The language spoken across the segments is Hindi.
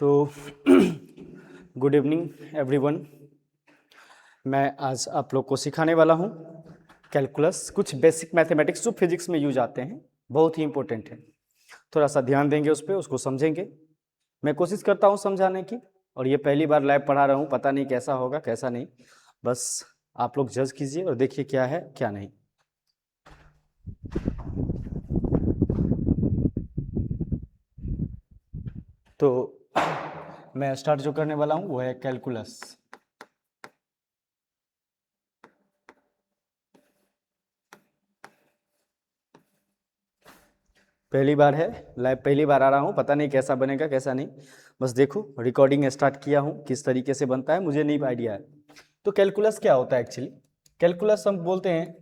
तो गुड इवनिंग एवरीवन। मैं आज आप लोग को सिखाने वाला हूँ कैलकुलस, कुछ बेसिक मैथमेटिक्स जो फिजिक्स में यूज आते हैं, बहुत ही इंपॉर्टेंट है। थोड़ा सा ध्यान देंगे उस पर, उसको समझेंगे। मैं कोशिश करता हूँ समझाने की, और ये पहली बार लाइव पढ़ा रहा हूँ, पता नहीं कैसा होगा कैसा नहीं, बस आप लोग जज कीजिए और देखिए क्या है क्या नहीं। तो मैं स्टार्ट जो करने वाला हूँ वो है कैलकुलस। पहली बार है लाइव, पहली बार आ रहा हूँ, पता नहीं कैसा बनेगा कैसा नहीं, बस देखो रिकॉर्डिंग स्टार्ट किया हूँ, किस तरीके से बनता है मुझे नहीं आइडिया है। तो कैलकुलस क्या होता है एक्चुअली? कैलकुलस हम बोलते हैं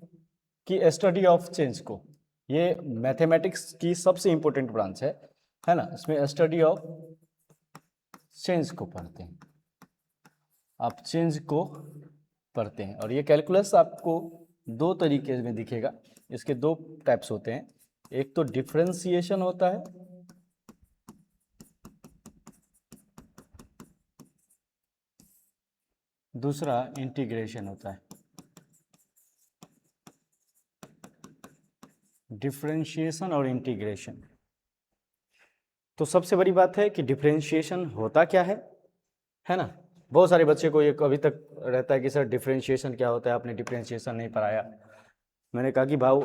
कि स्टडी ऑफ चेंज को, ये मैथमेटिक्स की सबसे इंपॉर्टेंट ब्रांच है ना। इसमें स्टडी ऑफ चेंज को पढ़ते हैं, आप चेंज को पढ़ते हैं। और ये कैलकुलस आपको दो तरीके में दिखेगा, इसके दो टाइप्स होते हैं। एक तो डिफरेंशिएशन होता है, दूसरा इंटीग्रेशन होता है। डिफरेंशिएशन और इंटीग्रेशन। तो सबसे बड़ी बात है कि डिफरेंशिएशन होता क्या है ना। बहुत सारे बच्चे को ये अभी तक रहता है कि सर डिफरेंशिएशन क्या होता है, आपने डिफरेंशिएशन नहीं पढ़ाया। मैंने कहा कि भाव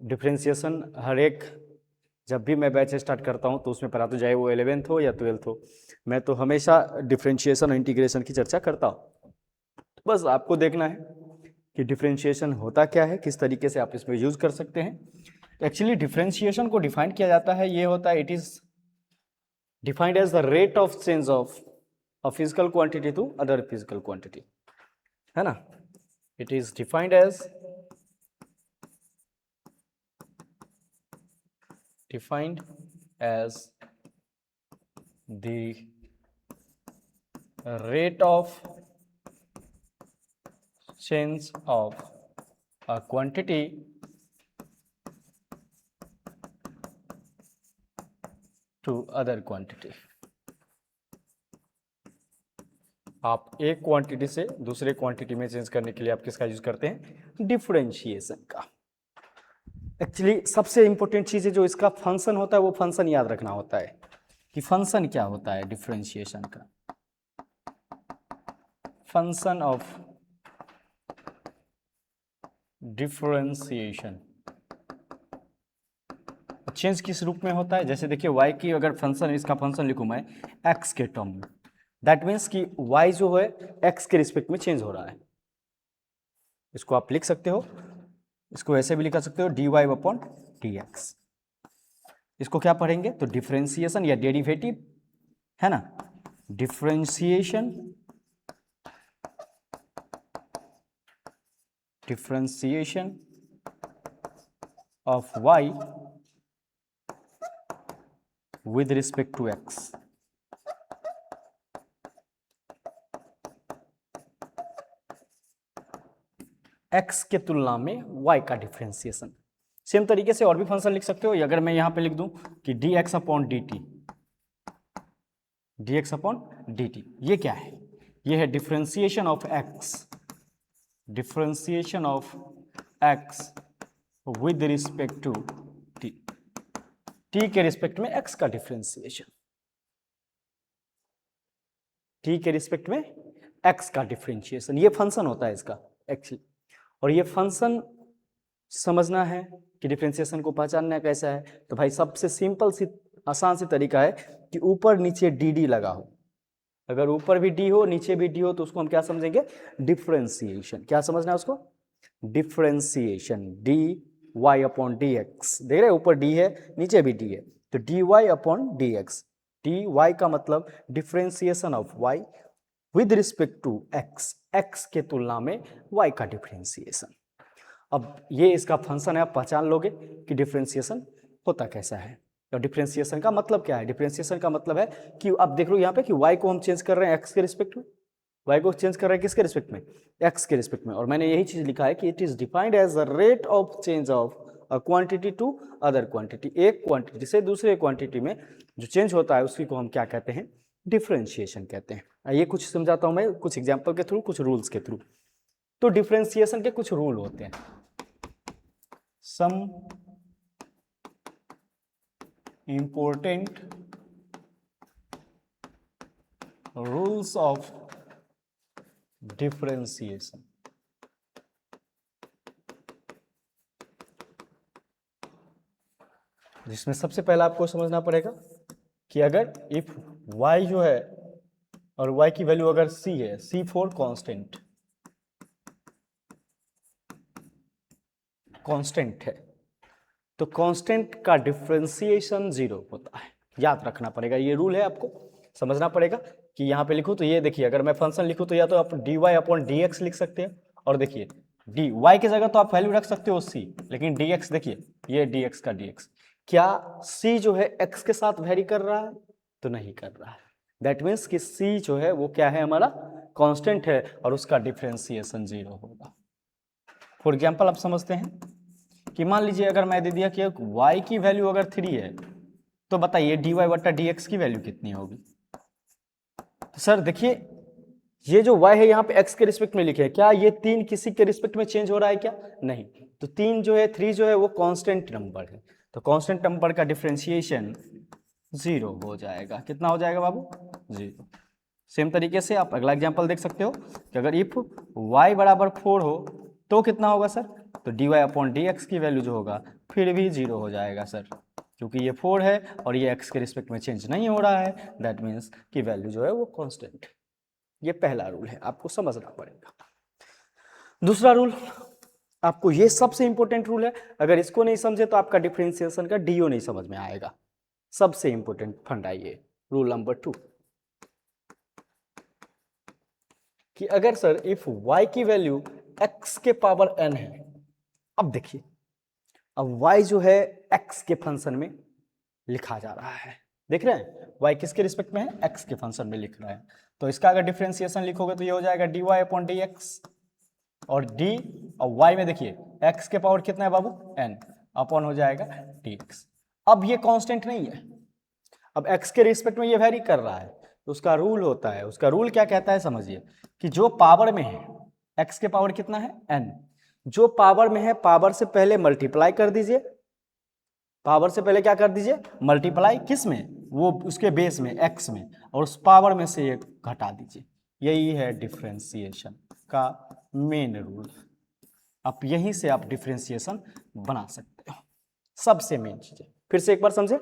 डिफरेंशिएशन हर एक, जब भी मैं बैच स्टार्ट करता हूँ तो उसमें पढ़ाता हूँ, चाहे वो 11th हो या 12th हो, मैं तो हमेशा डिफरेंशिएशन और इंटीग्रेशन की चर्चा करता हूँ। बस आपको देखना है कि डिफरेंशिएशन होता क्या है, किस तरीके से आप इसमें यूज कर सकते हैं। तो एक्चुअली डिफरेंशिएशन को डिफाइन किया जाता है, ये होता है, it is defined as the rate of change of a physical quantity to other physical quantity, है ना। It is defined as the rate of change of a quantity to other quantity। आप एक क्वांटिटी से दूसरे क्वांटिटी में चेंज करने के लिए आप किसका यूज करते हैं? डिफरेंशिएशन का। एक्चुअली सबसे इंपॉर्टेंट चीज है जो इसका फंक्शन होता है, वो फंक्शन याद रखना होता है कि फंक्शन क्या होता है डिफरेंशिएशन का। फंक्शन ऑफ डिफरेंशिएशन चेंज किस रूप में होता है? जैसे देखिए y की अगर फंक्शन, इसका फंक्शन लिखूं मैं x के टर्म में, दैट मीन्स कि y जो है x के रिस्पेक्ट में चेंज हो रहा है। इसको आप लिख सकते हो, इसको ऐसे भी लिखा सकते हो dy/dx। इसको क्या पढ़ेंगे? तो डिफरेंशिएशन या डेरिवेटिव, है ना। Differentiation of y with respect to x। x के तुलना में y का डिफरेंशिएशन। सेम तरीके से और भी फंक्शन लिख सकते हो। अगर मैं यहां पे लिख दूं कि dx/dt, dx/dt, ये क्या है? ये है differentiation of x, differentiation of x with respect to t, t के रिस्पेक्ट में x का डिफरेंशिएशन, t के रिस्पेक्ट में x का डिफरेंशिएशन, ये फंक्शन होता है इसका एक्चुअली। और ये फंक्शन समझना है कि डिफरेंशिएशन को पहचानना कैसा है, तो भाई सबसे सिंपल सी आसान सी तरीका है कि ऊपर नीचे डी डी लगा हो। अगर ऊपर भी डी हो नीचे भी डी हो तो उसको हम क्या समझेंगे? डिफरेंशिएशन। क्या समझना है उसको? Differentiation. D y upon d x, देख रहे ऊपर डी है नीचे भी डी है, तो d y upon d x. D y का मतलब differentiation of y with respect to x, x के तुलना में वाई का डिफरेंशिएशन। अब ये इसका फंक्शन है, आप पहचान लोगे कि डिफरेंशिएशन होता कैसा है और डिफरेंशिएशन का मतलब क्या है। डिफरेंशिएशन का मतलब है कि आप देख लो यहाँ पे कि y को हम चेंज कर रहे हैं x के रिस्पेक्ट में, y को चेंज कर रहे हैं किसके रिस्पेक्ट में? x के रिस्पेक्ट में। और मैंने यही चीज लिखा है कि it is defined as the rate of change of a quantity to other quantity. एक क्वांटिटी से दूसरे क्वांटिटी में जो चेंज होता है उसकी को हम क्या कहते हैं? डिफरेंशिएशन कहते हैं। ये कुछ समझाता हूं मैं, कुछ एग्जाम्पल के थ्रू, कुछ रूल्स के थ्रू। तो डिफरेंशिएशन के कुछ रूल होते हैं। Some important rules of differentiation. जिसमें सबसे पहला आपको समझना पड़ेगा कि अगर इफ y जो है और y की वैल्यू अगर c है, c फॉर कांस्टेंट, कांस्टेंट है, तो कांस्टेंट का डिफरेंशिएशन 0 होता है। याद रखना पड़ेगा, ये रूल है, आपको समझना पड़ेगा कि यहाँ पे लिखूँ तो ये देखिए, अगर मैं फंक्शन लिखूँ तो या तो आप dy अपॉन dx लिख सकते हैं, और देखिए dy की जगह तो आप वैल्यू रख सकते हो c, लेकिन dx देखिए, ये dx का dx, क्या c जो है x के साथ वेरी कर रहा है? तो नहीं कर रहा है। दैट मीन्स कि c जो है वो क्या है, हमारा कांस्टेंट है, और उसका डिफरेंशिएशन 0 होगा। फॉर एग्जाम्पल आप समझते हैं कि मान लीजिए अगर मैं दे दिया कि y की वैल्यू अगर 3 है, तो बताइए dy बट्टा dx की वैल्यू कितनी होगी? तो सर देखिए, ये जो y है यहाँ पे x के रिस्पेक्ट में लिखे हैं, क्या ये 3 किसी के रिस्पेक्ट में चेंज हो रहा है क्या? नहीं। तो 3 जो है, 3 जो है वो कांस्टेंट नंबर है, तो कांस्टेंट नंबर का डिफरेंशिएशन 0 हो जाएगा। कितना हो जाएगा बाबू? 0। सेम तरीके से आप अगला एग्जांपल देख सकते हो कि अगर इफ y बराबर 4 हो तो कितना होगा सर? तो dy अपॉन dx की वैल्यू जो होगा फिर भी 0 हो जाएगा सर, क्योंकि ये 4 है और ये x के रिस्पेक्ट में चेंज नहीं हो रहा है। दैट मीन्स कि वैल्यू जो है वो कांस्टेंट। ये पहला रूल है, आपको समझना पड़ेगा। दूसरा रूल, आपको ये सबसे इंपॉर्टेंट रूल है, अगर इसको नहीं समझे तो आपका डिफरेंशिएशन का डीओ नहीं समझ में आएगा। सबसे इंपॉर्टेंट फंडा ये रूल नंबर 2, कि अगर सर इफ y की वैल्यू x के पावर n है, अब देखिए, अब y जो है x के फंक्शन में लिखा जा रहा है, देख रहे हैं y किसके रिस्पेक्ट में है? x के फंक्शन में लिख रहा है। तो इसका अगर डिफरेंशिएशन लिखोगे तो ये हो जाएगा dy अपॉन dx, और d और y में देखिए x के पावर कितना है बाबू? n, अपॉन हो जाएगा dx। अब ये कांस्टेंट नहीं है, अब x के रिस्पेक्ट में ये वेरी कर रहा है, तो उसका रूल होता है, उसका रूल क्या कहता है समझिए, कि जो पावर में है, x के पावर कितना है? n, जो पावर में है पावर से पहले मल्टीप्लाई कर दीजिए, पावर से पहले क्या कर दीजिए? मल्टीप्लाई किस में? वो उसके बेस में, x में, और उस पावर में से एक घटा दीजिए। यही है डिफरेंशिएशन का मेन रूल। अब यहीं से आप डिफरेंशिएशन बना सकते हो, सबसे मेन चीज है। फिर से एक बार समझे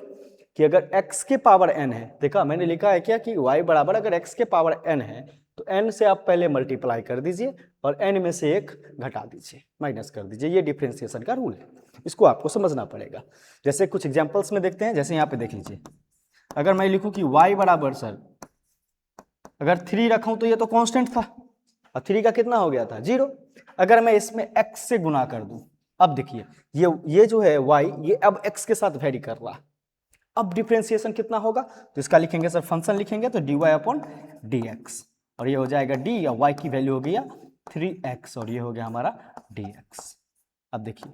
कि अगर x के पावर n है, देखा मैंने लिखा है क्या कि y बराबर अगर x के पावर n है तो n से आप पहले मल्टीप्लाई कर दीजिए और n में से एक घटा दीजिए, माइनस कर दीजिए। ये डिफरेंशिएशन का रूल है, इसको आपको समझना पड़ेगा। जैसे कुछ एग्जांपल्स में देखते हैं, जैसे यहाँ पे देख लीजिए, अगर मैं लिखूं कि y बराबर सर अगर 3 रखूं तो ये तो कांस्टेंट था, और 3 का कितना हो गया था? 0। अगर मैं इसमें x से गुना कर दूं, अब देखिए ये जो है y, ये अब x के साथ वेरी कर रहा है। अब डिफरेंशिएशन कितना होगा? तो इसका लिखेंगे सर, फंक्शन लिखेंगे तो dy अपॉन dx, और ये हो जाएगा d, या y की वैल्यू हो गया 3x, और ये हो गया हमारा dx। अब देखिए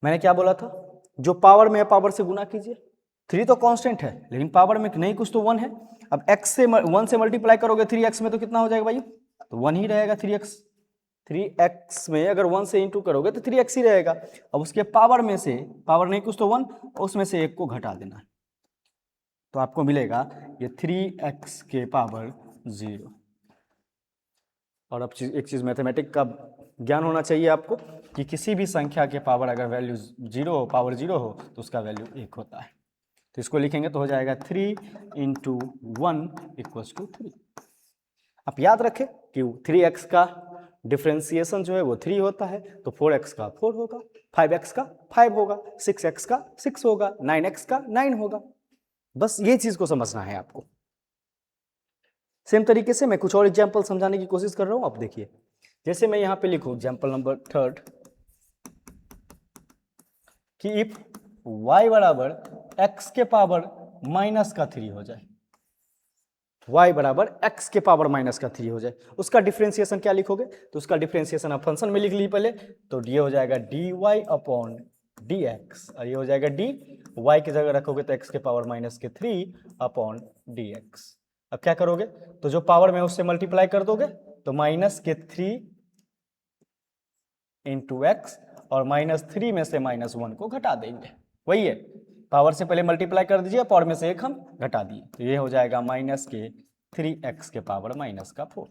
मैंने क्या बोला था, जो पावर में है पावर से गुना कीजिए। 3 तो कांस्टेंट है लेकिन पावर में नहीं कुछ तो 1 है। अब x से 1 से मल्टीप्लाई करोगे 3x में तो कितना हो जाएगा भाई? तो 1 ही रहेगा। 3x में अगर 1 से इंटू करोगे तो 3x ही रहेगा। अब उसके पावर में से, पावर नहीं कुछ तो 1, उसमें से एक को घटा देना, तो आपको मिलेगा ये 3x के पावर 0। और अब एक चीज मैथमेटिक का ज्ञान होना चाहिए आपको कि किसी भी संख्या के पावर अगर वैल्यू 0 हो, पावर 0 हो, तो उसका वैल्यू 1 होता है। तो इसको लिखेंगे तो हो जाएगा 3 इंटू 1 इक्वल्स टू 3। आप याद रखें कि 3x का डिफरेंशिएशन जो है वो 3 होता है, तो 4x का 4 होगा, 5x का 5 होगा, 6x का 6 होगा, 9x का 9 होगा। बस ये चीज को समझना है आपको। सेम तरीके से मैं कुछ और एग्जाम्पल समझाने की कोशिश कर रहा हूं। आप देखिए, जैसे मैं यहां पे लिखूं एग्जाम्पल नंबर 3 कि इफ y बराबर x के पावर माइनस का 3 हो जाए, y बराबर x के पावर माइनस का 3 हो जाए, उसका डिफरेंशिएशन क्या लिखोगे? तो उसका डिफरेंशिएशन आप फंक्शन में लिख ली पहले, तो ये हो जाएगा dy अपॉन dx, और ये हो जाएगा d, y की जगह रखोगे तो x के पावर माइनस के 3 अपॉन dx। अब क्या करोगे, तो जो पावर में उससे मल्टीप्लाई कर दोगे, तो -3 इंटू एक्स, और -3 में से -1 को घटा देंगे। वही है, पावर से पहले मल्टीप्लाई कर दीजिए, पावर में से एक हम घटा दिए, तो ये हो जाएगा -3x के पावर -4।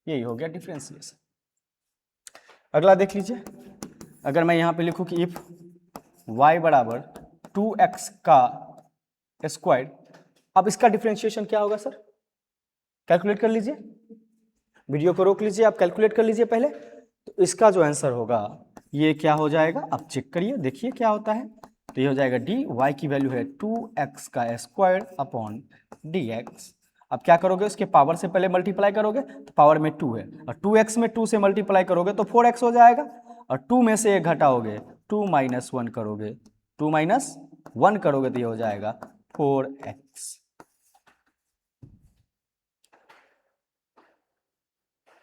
यही हो गया डिफरेंशिएशन। अगला देख लीजिए, अगर मैं यहाँ पे लिखूँ कि इफ y बराबर 2x का स्क्वायर, अब इसका डिफरेंशिएशन क्या होगा सर? कैलकुलेट कर लीजिए, वीडियो को रोक लीजिए, आप कैलकुलेट कर लीजिए पहले। तो इसका जो आंसर होगा ये क्या हो जाएगा, आप चेक करिए, देखिए क्या होता है। तो ये हो जाएगा डी, y की वैल्यू है 2x का स्क्वायर अपॉन dx। अब क्या करोगे, उसके पावर से पहले मल्टीप्लाई करोगे, तो पावर में 2 है, और 2x में 2 से मल्टीप्लाई करोगे तो 4x हो जाएगा, और 2 में से 1 घटाओगे, 2 - 1 करोगे, 2 - 1 करोगे तो ये हो जाएगा 4x।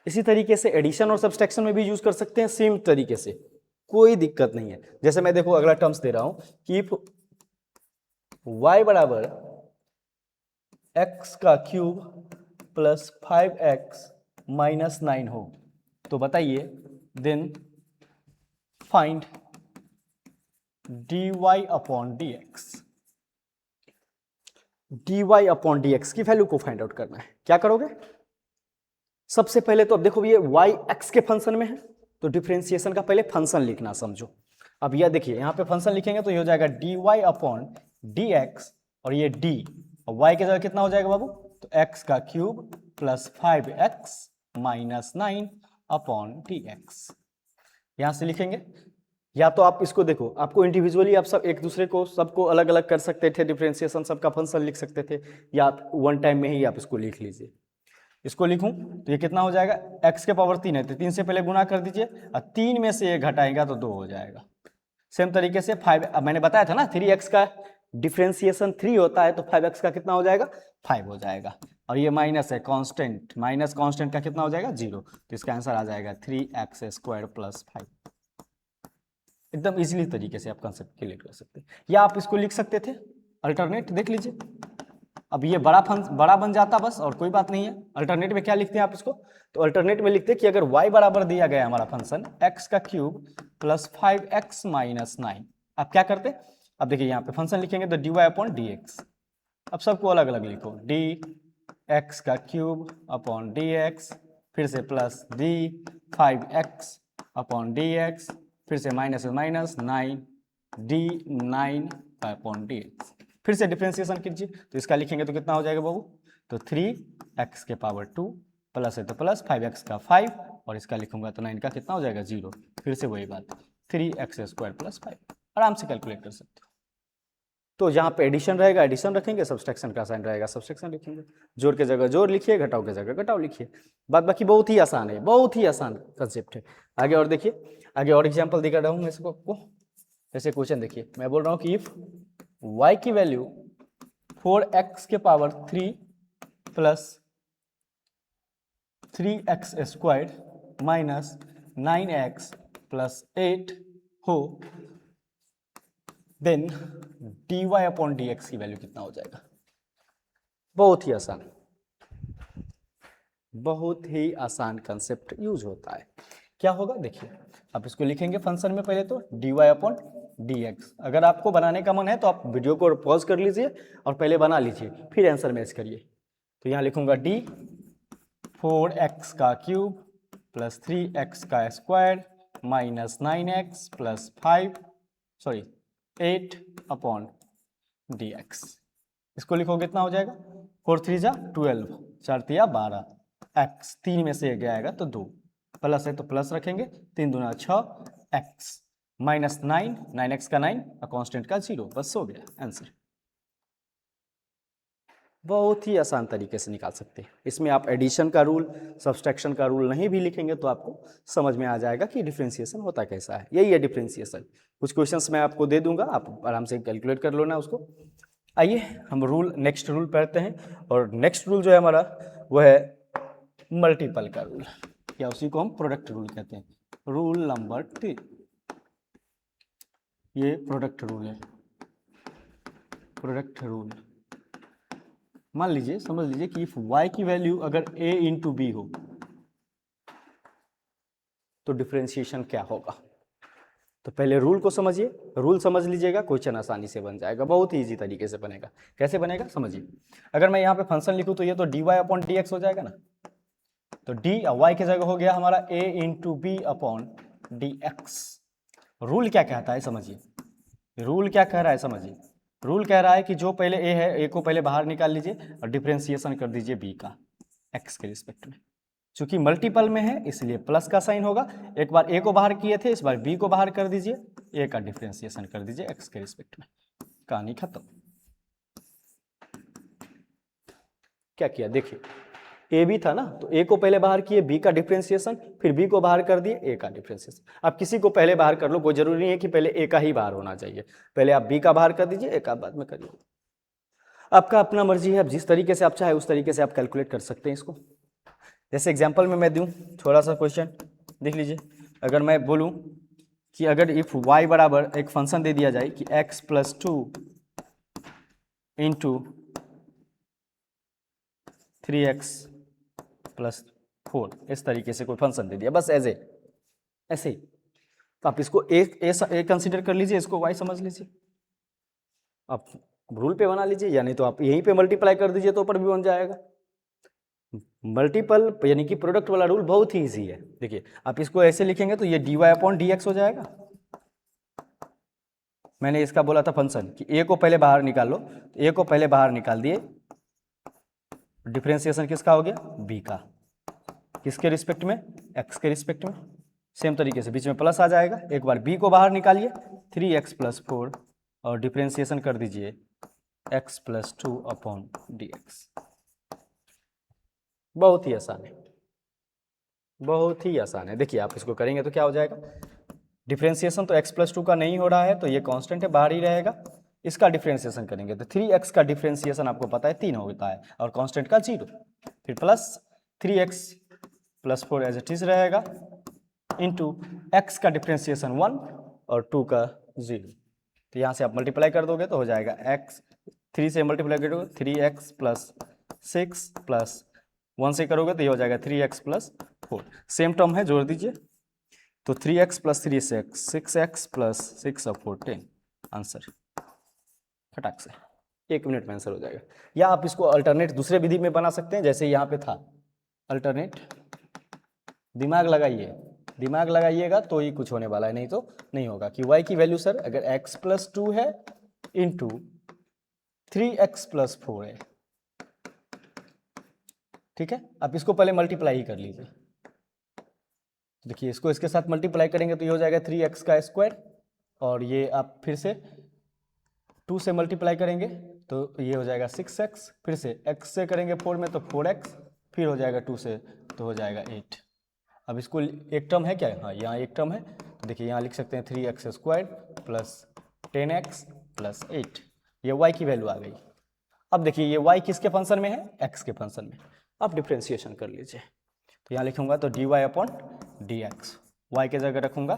इसी तरीके से एडिशन और सब्सट्रैक्शन में भी यूज कर सकते हैं, सेम तरीके से, कोई दिक्कत नहीं है। जैसे मैं देखो अगला टर्म्स दे रहा हूं कि इफ y बराबर x का क्यूब प्लस 5x माइनस 9 हो, तो बताइए then find dy upon dx। dy upon dx की वैल्यू को फाइंड आउट करना है। क्या करोगे, सबसे पहले तो अब देखो ये y x के फंक्शन में है, तो डिफरेंशिएशन का पहले फंक्शन लिखना समझो। अब यह देखिए यहाँ पे फंक्शन लिखेंगे तो ये हो जाएगा dy अपॉन dx, और ये d, और y की जगह कितना हो जाएगा बाबू, तो x का cube plus 5x minus 9 upon dx। यहाँ से लिखेंगे, या तो आप इसको देखो, आपको इंडिविजुअली आप सब एक दूसरे को सबको अलग अलग कर सकते थे, डिफरेंशिएशन सबका फंक्शन लिख सकते थे, या आप वन टाइम में ही आप इसको लिख लीजिए। इसको लिखूं तो ये कितना हो जाएगा, x के पावर 3 है तो 3 से पहले गुना कर दीजिए, और 3 में से 1 घटाएगा तो 2 हो जाएगा। सेम तरीके से 5, अब मैंने बताया था ना 3x का डिफरेंशिएशन 3 होता है, तो 5x का कितना हो जाएगा, 5 हो जाएगा, और ये माइनस है कांस्टेंट, माइनस कांस्टेंट का कितना हो जाएगा, 0, तो इसका आंसर आ जाएगा 3x² प्लस 5। एकदम इजीली तरीके से आप कंसेप्ट क्लियर कर सकते हैं, या आप इसको लिख सकते थे अल्टरनेट, देख लीजिए। अब ये बड़ा बन जाता बस, और कोई बात नहीं है। अल्टरनेट में क्या लिखते हैं आप इसको, तो अल्टरनेट में लिखते हैं कि अगर y बराबर दिया गया हमारा फंक्शन x का क्यूब प्लस 5x माइनस 9, आप क्या करते, अब देखिए यहाँ पे फंक्शन लिखेंगे तो dy अपॉन dx। अब सबको अलग अलग लिखो, डी एक्स का क्यूब अपॉन dx, फिर से plus D 5x upon dx, फिर से minus minus 9 D 9 upon dx। फिर से डिफरेंशिएशन कीजिए, तो इसका लिखेंगे तो कितना हो जाएगा बाबू, तो 3x के पावर 2 प्लस है तो प्लस 5x का 5, और इसका लिखूंगा तो 9 का कितना हो जाएगा 0। फिर से वही बात, 3x² प्लस 5, आराम से कैलकुलेट कर सकते हो। तो जहाँ पे एडिशन रहेगा एडिशन रखेंगे, सब्सट्रैक्शन का साइन रहेगा सब्सट्रैक्शन लिखेंगे, जोड़ के जगह जोड़ लिखिए, घटाओ के जगह घटाओ लिखिए, बात बाकी बहुत ही आसान है, बहुत ही आसान कंसेप्ट है। आगे और देखिए, आगे और एग्जाम्पल दिखा रहा हूँ मैं इसको आपको। जैसे क्वेश्चन देखिए, मैं बोल रहा हूँ कि इफ y की वैल्यू 4x के power 3 plus 3x² minus 9x plus 8 हो, देन dy अपॉन dx की वैल्यू कितना हो जाएगा। बहुत ही आसान, बहुत ही आसान कंसेप्ट यूज होता है। क्या होगा देखिए, आप इसको लिखेंगे फंक्शन में पहले तो dy अपॉन dx। अगर आपको बनाने का मन है तो आप वीडियो को पॉज कर लीजिए और पहले बना लीजिए, फिर आंसर मैच करिए। तो यहाँ लिखूंगा d 4x का क्यूब प्लस 3x का square minus 9x plus 8 upon dx। इसको लिखो कितना हो जाएगा, 4 3 जा 12, 4 तिया 12, x 3 में से 1 आएगा तो 2, प्लस है तो प्लस रखेंगे, 3 दूना 6, x माइनस 9x का 9 और कांस्टेंट का 0, बस हो गया आंसर। बहुत ही आसान तरीके से निकाल सकते हैं। इसमें आप एडिशन का रूल, सब्सट्रैक्शन का रूल नहीं भी लिखेंगे तो आपको समझ में आ जाएगा कि डिफरेंशिएशन होता कैसा है। यही है डिफरेंशिएशन। कुछ क्वेश्चंस मैं आपको दे दूंगा, आप आराम से कैलकुलेट कर लो ना उसको। आइए हम नेक्स्ट रूल पढ़ते हैं, और नेक्स्ट रूल जो है हमारा वो है मल्टीपल का रूल, या उसी को हम प्रोडक्ट रूल कहते हैं। रूल नंबर 3, ये प्रोडक्ट रूल है, प्रोडक्ट रूल मान लीजिए, समझ लीजिए कि इफ y की वैल्यू अगर a इंटू बी हो तो डिफ्रेंशिएशन क्या होगा। तो पहले रूल को समझिए, रूल समझ लीजिएगा, क्वेश्चन आसानी से बन जाएगा, बहुत ही ईजी तरीके से बनेगा। कैसे बनेगा समझिए, अगर मैं यहाँ पे फंक्शन लिखूँ तो ये तो dy अपॉन डी एक्स हो जाएगा ना, तो डी वाई की जगह हो गया हमारा a into b upon d x. Rule क्या कहता है समझिए, रूल क्या कह रहा है समझिए, रूल कह रहा है कि जो पहले a है, a को पहले बाहर निकाल लीजिए और डिफ्रेंसिएशन कर दीजिए b का x के रिस्पेक्ट में। चूंकि मल्टीपल में है इसलिए प्लस का साइन होगा, एक बार a को बाहर किए थे, इस बार b को बाहर कर दीजिए, a का डिफ्रेंसिएशन कर दीजिए x के रिस्पेक्ट में, कहानी खत्म। क्या किया देखिए, a भी था ना, तो a को पहले बाहर किए, b का डिफ्रेंसिएशन, फिर b को बाहर कर दिए, a का डिफ्रेंसिएशन। आप किसी को पहले बाहर कर लो, कोई जरूरी नहीं है कि पहले a का ही बाहर होना चाहिए, पहले आप b का बाहर कर दीजिए, a का बाद में करिए। आपका अपना मर्जी है, अब जिस तरीके से आप चाहे उस तरीके से आप कैलकुलेट कर सकते हैं इसको। जैसे एग्जाम्पल में मैं दूं थोड़ा सा क्वेश्चन देख लीजिए, अगर मैं बोलूं कि अगर इफ y बराबर एक फंक्शन दे दिया जाए कि x plus 2 into 3x plus 4, इस तरीके से कोई फंक्शन दे दिया, बस ऐसे ही, तो आप इसको ए कंसिडर कर लीजिए, इसको y समझ लीजिए, आप रूल पे बना लीजिए, या नहीं तो आप यहीं पे मल्टीप्लाई कर दीजिए तो ऊपर भी बन जाएगा। मल्टीपल यानी कि प्रोडक्ट वाला रूल बहुत ही इजी है। देखिए आप इसको ऐसे लिखेंगे तो ये dy अपॉन डी एक्स हो जाएगा। मैंने इसका बोला था फंक्शन कि a को पहले बाहर निकाल लो, तो a को पहले बाहर निकाल दिए, डिफरेंशिएशन किसका हो गया b का, किसके रिस्पेक्ट में, x के रिस्पेक्ट में। सेम तरीके से बीच में प्लस आ जाएगा, एक बार b को बाहर निकालिए 3x प्लस 4 और डिफरेंशिएशन कर दीजिए x plus 2 upon d x. बहुत ही आसान है, बहुत ही आसान है। देखिए आप इसको करेंगे तो क्या हो जाएगा, डिफरेंशिएशन तो x प्लस 2 का नहीं हो रहा है तो ये कांस्टेंट है, बाहर ही रहेगा। इसका डिफरेंशिएशन करेंगे तो 3x का डिफरेंशिएशन आपको पता है 3 होता है और कांस्टेंट का 0, फिर plus 3x plus 4 as it is रहेगा इंटू x का डिफरेंशिएशन 1 और 2 का 0। तो यहाँ से आप मल्टीप्लाई कर दोगे तो हो जाएगा x, 3 से मल्टीप्लाई करोगे 3x प्लस 6 प्लस 1 से करोगे तो ये हो जाएगा 3x प्लस 4, सेम टर्म है जोड़ दीजिए, तो 3x प्लस 3 6x प्लस 6 और 4 10, आंसर फटाक से 1 मिनट में आंसर हो जाएगा। या आप इसको अल्टरनेट दूसरे विधि में बना सकते हैं, जैसे यहाँ पे था अल्टरनेट, दिमाग लगाइए, दिमाग लगाइएगा तो ही कुछ होने वाला है, नहीं तो नहीं होगा। कि y की वैल्यू सर अगर x प्लस 2 है इंटू 3x प्लस 4 है, ठीक है, आप इसको पहले मल्टीप्लाई ही कर लीजिए। देखिए इसको इसके साथ मल्टीप्लाई करेंगे तो ये हो जाएगा 3x का स्क्वायर, और ये आप फिर से 2 से मल्टीप्लाई करेंगे तो ये हो जाएगा 6x, फिर से x से करेंगे 4 में तो 4x, फिर हो जाएगा 2 से तो हो जाएगा 8। अब इसको एक टर्म है क्या, हाँ यहाँ एक टर्म है, तो देखिए यहाँ लिख सकते हैं 3x square plus 10x plus 8, ये y की वैल्यू आ गई। अब देखिए ये y किसके फंक्शन में है, x के फंक्शन में, आप डिफ्रेंशिएशन कर लीजिए, तो यहाँ लिखूंगा तो dy upon d x, y के जगह रखूंगा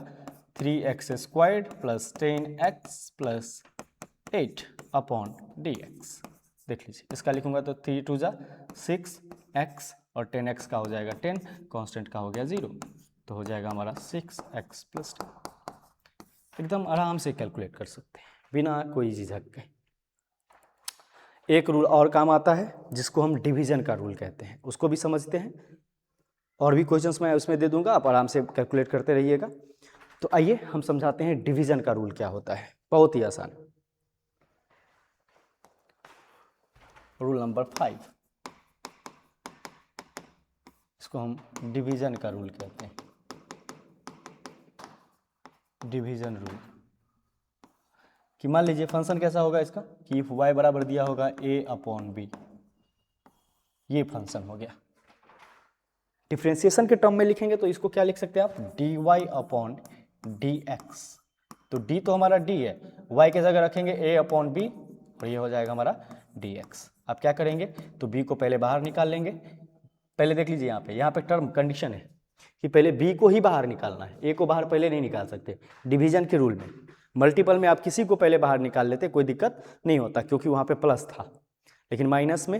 3x squared plus 10x plus 8 upon d x. देख लीजिए इसका लिखूंगा तो 3 2 जा 6x और 10x का हो जाएगा 10, कांस्टेंट का हो गया 0, तो हो जाएगा हमारा 6x प्लस 10। एकदम आराम से कैलकुलेट कर सकते हैं बिना कोई झिझक के। एक रूल और काम आता है जिसको हम डिवीजन का रूल कहते हैं, उसको भी समझते हैं, और भी क्वेश्चंस मैं उसमें दे दूंगा, आप आराम से कैलकुलेट करते रहिएगा। तो आइए हम समझाते हैं डिवीजन का रूल क्या होता है, बहुत ही आसान। रूल नंबर 5, इसको हम डिवीजन का रूल कहते हैं, डिवीजन रूल। कि मान लीजिए फंक्शन कैसा होगा इसका कि इफ y बराबर दिया होगा a अपॉन b, ये फंक्शन हो गया। डिफ्रेंशिएशन के टर्म में लिखेंगे तो इसको क्या लिख सकते हैं आप, dy अपॉन डी एक्स। तो d तो हमारा d है, y के जगह रखेंगे a अपॉन b और ये हो जाएगा हमारा dx। आप क्या करेंगे तो b को पहले बाहर निकाल लेंगे। पहले देख लीजिए यहाँ पे टर्म कंडीशन है कि पहले b को ही बाहर निकालना है, a को बाहर पहले नहीं निकाल सकते। डिवीजन के रूल में, मल्टीपल में आप किसी को पहले बाहर निकाल लेते कोई दिक्कत नहीं होता क्योंकि वहाँ पे प्लस था, लेकिन माइनस में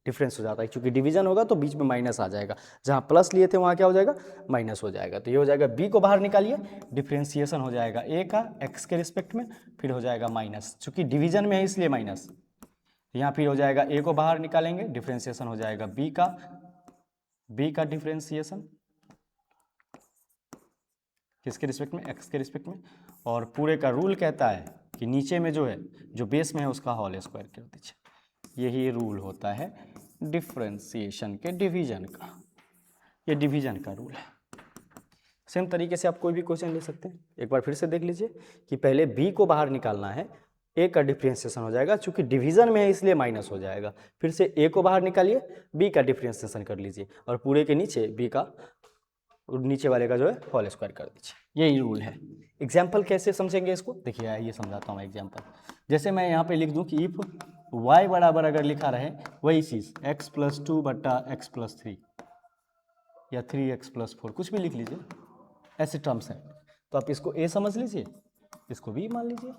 डिफरेंस हो जाता है, क्योंकि डिवीजन होगा तो बीच में माइनस आ जाएगा, जहाँ प्लस लिए थे वहाँ क्या हो जाएगा, माइनस हो जाएगा। तो ये हो जाएगा बी को बाहर निकालिए, डिफ्रेंसिएशन हो जाएगा ए का एक्स के रिस्पेक्ट में, फिर हो जाएगा माइनस, चूंकि डिवीजन में है इसलिए माइनस। यहाँ फिर हो जाएगा ए को बाहर निकालेंगे, डिफ्रेंसिएशन हो जाएगा बी का डिफ्रेंसिएशन किसके रिस्पेक्ट में, एक्स के रिस्पेक्ट में। और पूरे का रूल कहता है कि नीचे में जो है, जो बेस में है उसका होल स्क्वायर कर दीजिए। यही रूल होता है डिफ्रेंसिएशन के डिवीजन का, ये डिवीजन का रूल है। सेम तरीके से आप कोई भी क्वेश्चन ले सकते हैं। एक बार फिर से देख लीजिए कि पहले बी को बाहर निकालना है, ए का डिफ्रेंसिएशन हो जाएगा, चूंकि डिवीजन में है इसलिए माइनस हो जाएगा। फिर से ए को बाहर निकालिए, बी का डिफ्रेंसिएशन कर लीजिए, और पूरे के नीचे बी का नीचे वाले का जो है होल स्क्वायर कर दीजिए। यही रूल है। एग्जाम्पल कैसे समझेंगे इसको, देखिए ये समझाता हूँ एग्जाम्पल। जैसे मैं यहाँ पे लिख दूँ कि इफ y बराबर अगर लिखा रहे वही चीज़ x+2 बट्टा x+3 या 3x+4 कुछ भी लिख लीजिए, ऐसे टर्म्स हैं, तो आप इसको a समझ लीजिए, इसको b मान लीजिए,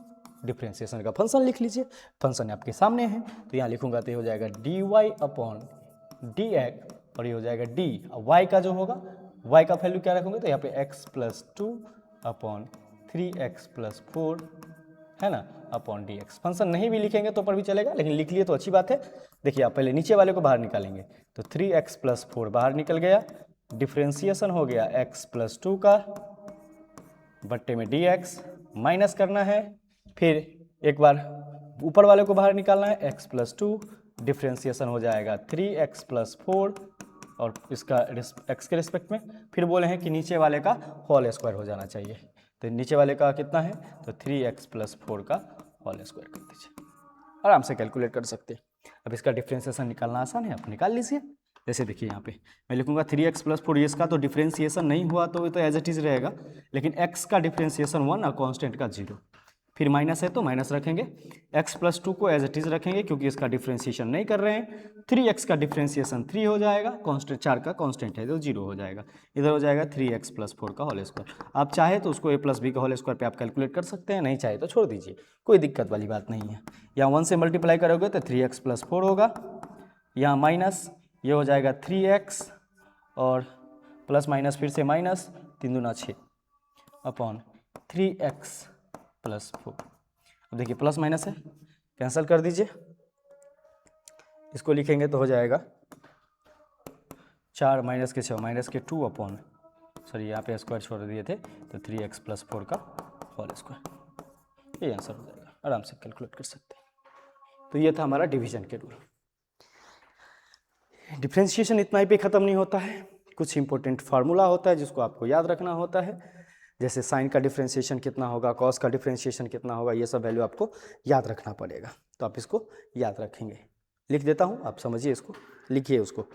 डिफ्रेंसिएशन का फंक्शन लिख लीजिए। फंक्शन आपके सामने है, तो यहाँ लिखूंगा तो ये हो जाएगा dy/dx, और ये हो जाएगा d। y का जो होगा, y का वैल्यू क्या रखूंगे, तो यहाँ पे x+2/3x+4 है ना अपॉन dx। फंक्शन नहीं भी लिखेंगे तो पर भी चलेगा, लेकिन लिख लिए तो अच्छी बात है। देखिए आप पहले नीचे वाले को बाहर निकालेंगे, तो 3x+4 बाहर निकल गया, डिफ्रेंसिएशन हो गया x+2 का बट्टे में dx, माइनस करना है, फिर एक बार ऊपर वाले को बाहर निकालना है, x+2 डिफ्रेंसिएशन हो जाएगा 3x+4 और इसका x के रिस्पेक्ट में। फिर बोले हैं कि नीचे वाले का होल स्क्वायर हो जाना चाहिए, तो नीचे वाले का कितना है, तो 3x+4 का होल स्क्वायर कर दीजिए, आराम से कैलकुलेट कर सकते हैं। अब इसका डिफ्रेंसिएशन निकालना आसान है, आप निकाल लीजिए। जैसे देखिए यहाँ पे मैं लिखूंगा 3x+4, इसका तो डिफ्रेंसिएशन नहीं हुआ तो ये तो एज इट इज रहेगा, लेकिन x का डिफ्रेंसिएशन 1 और कॉन्स्टेंट का 0, फिर माइनस है तो माइनस रखेंगे, x+2 को एज इट इज रखेंगे क्योंकि इसका डिफ्रेंसिएशन नहीं कर रहे हैं, 3x का डिफ्रेंसिएशन 3 हो जाएगा, कॉन्स्टेंट 4 का कॉन्स्टेंट है तो 0 हो जाएगा, इधर हो जाएगा 3x+4 का होल स्क्वायर। आप चाहे तो उसको a+b का होल स्क्वायर पे आप कैलकुलेट कर सकते हैं, नहीं चाहे तो छोड़ दीजिए, कोई दिक्कत वाली बात नहीं है। यहाँ 1 से मल्टीप्लाई करोगे तो 3x+4 होगा, यहाँ माइनस, ये हो जाएगा 3x और प्लस माइनस फिर से माइनस, 3 दूना 6 अपॉन 3x+4। अब देखिए प्लस माइनस है, कैंसिल कर दीजिए, इसको लिखेंगे तो हो जाएगा 4 माइनस के 6 माइनस के 2 अपॉन, सॉरी यहाँ पे स्क्वायर छोड़ दिए थे, तो 3x+4 का होल स्क्वायर, ये आंसर हो जाएगा, आराम से कैलकुलेट कर सकते हैं। तो ये था हमारा डिवीजन के रूल। डिफ्रेंशिएशन इतना ही पे ख़त्म नहीं होता है, कुछ इंपॉर्टेंट फार्मूला होता है जिसको आपको याद रखना होता है, जैसे साइन का डिफ्रेंशिएशन कितना होगा, कॉस का डिफ्रेंशिएशन कितना होगा, ये सब वैल्यू आपको याद रखना पड़ेगा। तो आप इसको याद रखेंगे, लिख देता हूँ, आप समझिए इसको, लिखिए उसको।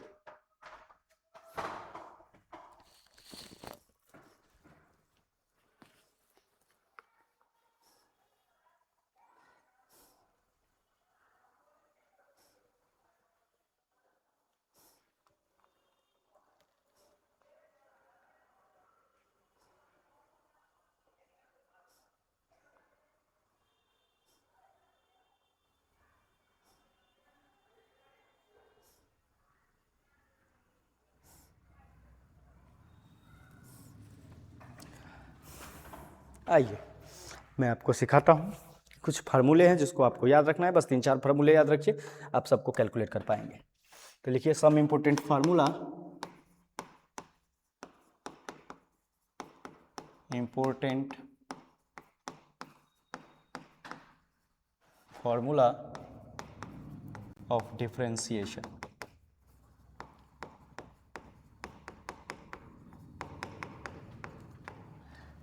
आइए मैं आपको सिखाता हूँ, कुछ फार्मूले हैं जिसको आपको याद रखना है, बस 3-4 फार्मूले याद रखिए, आप सबको कैलकुलेट कर पाएंगे। तो लिखिए some important formula, important formula of differentiation.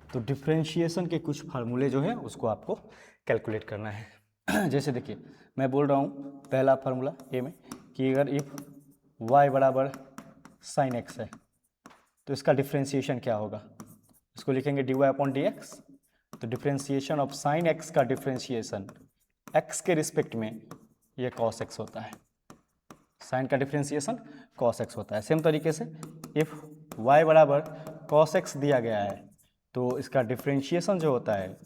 तो डिफरेंशिएशन के कुछ फार्मूले जो है उसको आपको कैलकुलेट करना है। जैसे देखिए मैं बोल रहा हूँ पहला फार्मूला ए में कि अगर इफ y बराबर साइन एक्स है तो इसका डिफरेंशिएशन क्या होगा, इसको लिखेंगे dy/dx। तो डिफरेंशिएशन ऑफ साइन एक्स का डिफरेंशिएशन x के रिस्पेक्ट में ये cos x होता है, साइन का डिफरेंशिएशन cos x होता है। सेम तरीके से इफ y बराबर cos x दिया गया है तो इसका डिफरेंशिएशन जो होता है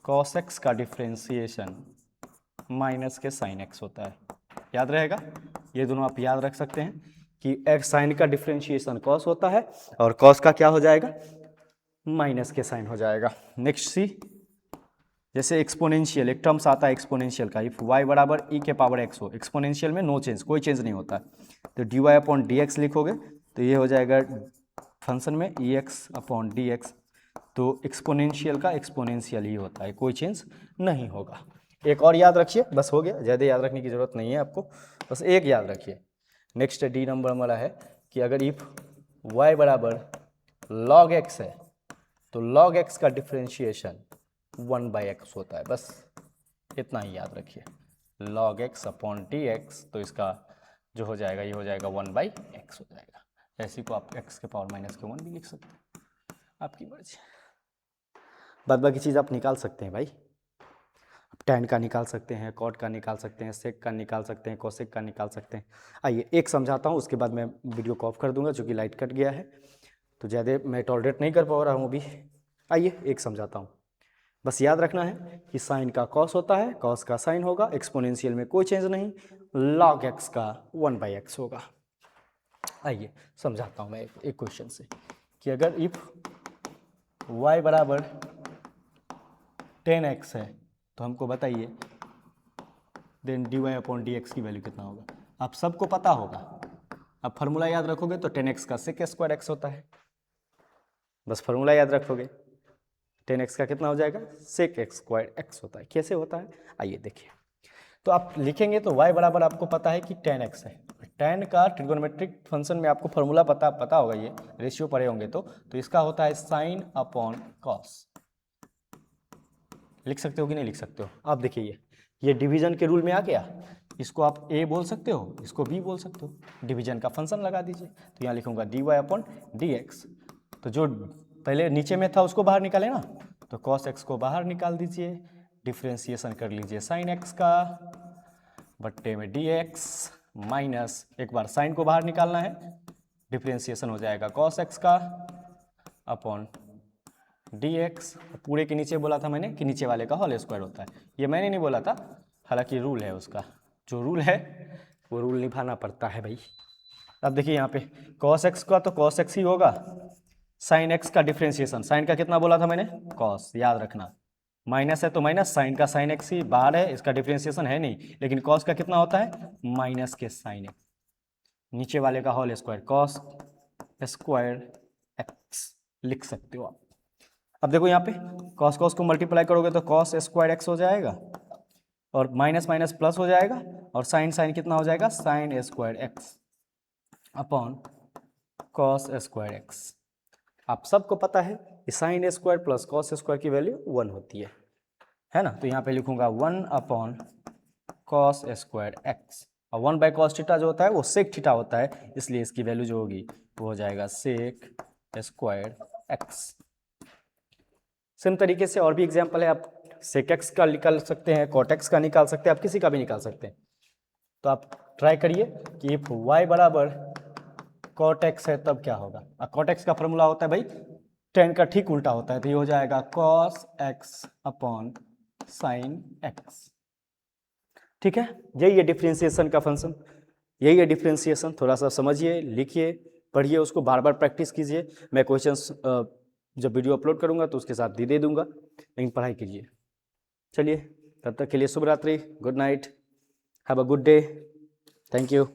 cos x का डिफरेंशिएशन माइनस के साइन x होता है। याद रहेगा, ये दोनों आप याद रख सकते हैं कि एक्स साइन का डिफ्रेंशिएशन कॉस होता है और कॉस का क्या हो जाएगा, माइनस के साइन हो जाएगा। नेक्स्ट सी, जैसे एक्सपोनेंशियल, एक टर्म्स आता है एक्सपोनेंशियल का, इफ y बराबर e के पावर x हो, एक्सपोनेंशियल में नो चेंज, कोई चेंज नहीं होता है, तो dy अपॉन dx लिखोगे तो ये हो जाएगा फंक्शन में ex अपॉन dx, तो एक्सपोनेंशियल का एक्सपोनेंशियल ही होता है, कोई चेंज नहीं होगा। एक और याद रखिए, बस हो गया, ज़्यादा याद रखने की जरूरत नहीं है आपको, बस एक याद रखिए। नेक्स्ट डी नंबर हमारा है कि अगर इफ y बराबर log x है तो log x का डिफ्रेंशिएशन 1/x होता है, बस इतना ही याद रखिए, log x अपॉन dx, तो इसका जो हो जाएगा ये हो जाएगा 1/x हो जाएगा। ऐसी को आप x के पावर -1 भी लिख सकते हैं, आपकी मर्जी। बाद बाकी चीज़ आप निकाल सकते हैं भाई, tan का निकाल सकते हैं, cot का निकाल सकते हैं, sec का निकाल सकते हैं, cosec का निकाल सकते हैं। आइए एक समझाता हूँ, उसके बाद मैं वीडियो को ऑफ कर दूंगा क्योंकि लाइट कट गया है, तो ज़्यादा मैं टॉलरेट नहीं कर पा रहा हूँ अभी। आइए एक समझाता हूँ, बस याद रखना है कि साइन का कॉस होता है, कॉस का साइन होगा, एक्सपोनेंशियल में कोई चेंज नहीं, log x का 1/x होगा। आइए समझाता हूँ मैं एक क्वेश्चन से कि अगर इफ y बराबर 10x है तो हमको बताइए देन dy अपॉन dx की वैल्यू कितना होगा। आप सबको पता होगा, आप फार्मूला याद रखोगे तो 10x का sec स्क्वायर x होता है, बस फार्मूला याद रखोगे, 10x का कितना हो जाएगा, sec स्क्वायर x होता है। कैसे होता है आइए देखिए, तो आप लिखेंगे तो y बराबर आपको पता है कि 10x है, tan का ट्रिगोनोमेट्रिक फंक्शन में आपको फार्मूला पता होगा, ये रेशियो पढ़े होंगे तो इसका होता है साइन अपॉन कॉस। लिख सकते हो कि नहीं लिख सकते हो, आप देखिए ये डिवीजन के रूल में आ गया, इसको आप a बोल सकते हो, इसको b बोल सकते हो, डिवीजन का फंक्शन लगा दीजिए, तो यहाँ लिखूंगा dy अपॉन dx, तो जो पहले नीचे में था उसको बाहर निकाले ना, तो cos x को बाहर निकाल दीजिए, डिफ्रेंसिएशन कर लीजिए साइन x का बट्टे में dx माइनस, एक बार साइन को बाहर निकालना है, डिफ्रेंसिएशन हो जाएगा cos x का अपॉन dx, पूरे के नीचे बोला था मैंने कि नीचे वाले का होल स्क्वायर होता है, ये मैंने नहीं बोला था, हालांकि रूल है उसका, जो रूल है वो रूल निभाना पड़ता है भाई। अब देखिए यहाँ पे cos x का तो cos x ही होगा, sin x का डिफ्रेंशिएशन, साइन का कितना बोला था मैंने, cos, याद रखना, माइनस है तो माइनस, साइन का sin x ही बाहर है, इसका डिफ्रेंशिएशन है नहीं, लेकिन cos का कितना होता है, माइनस के sin x, नीचे वाले का whole square, cos square x लिख सकते हो आप। अब देखो यहाँ पे cos cos को मल्टीप्लाई करोगे तो cos स्क्वायर x हो जाएगा और माइनस माइनस प्लस हो जाएगा, और साइन साइन कितना हो जाएगा, sine square x upon cos square x। आप सबको पता है कि sine square plus cos square की वैल्यू 1 होती है ना, तो यहाँ पे लिखूंगा 1 अपॉन cos स्क्वायर x, और 1/cos थीटा जो होता है वो sec थीटा होता है, इसलिए इसकी वैल्यू जो होगी वो हो जाएगा sec स्क्वायर x। सेम तरीके से और भी एग्जाम्पल है, आप sec x का निकाल सकते हैं, cot x का निकाल सकते हैं, आप किसी का भी निकाल सकते हैं, तो आप ट्राई करिए कि इफ y बराबर cot x है तब क्या होगा। cot x का फॉर्मूला होता है भाई tan का ठीक उल्टा होता है, तो ये हो जाएगा cos x upon sine x, ठीक है। यही है डिफ्रेंसिएशन का फंक्शन, यही है डिफ्रेंसिएशन, थोड़ा सा समझिए, लिखिए, पढ़िए, उसको बार बार प्रैक्टिस कीजिए। मैं क्वेश्चंस जब वीडियो अपलोड करूंगा तो उसके साथ दे दूंगा, लेकिन पढ़ाई कीजिए। चलिए तब तक के लिए शुभ रात्रि, good night, have a good day, thank you.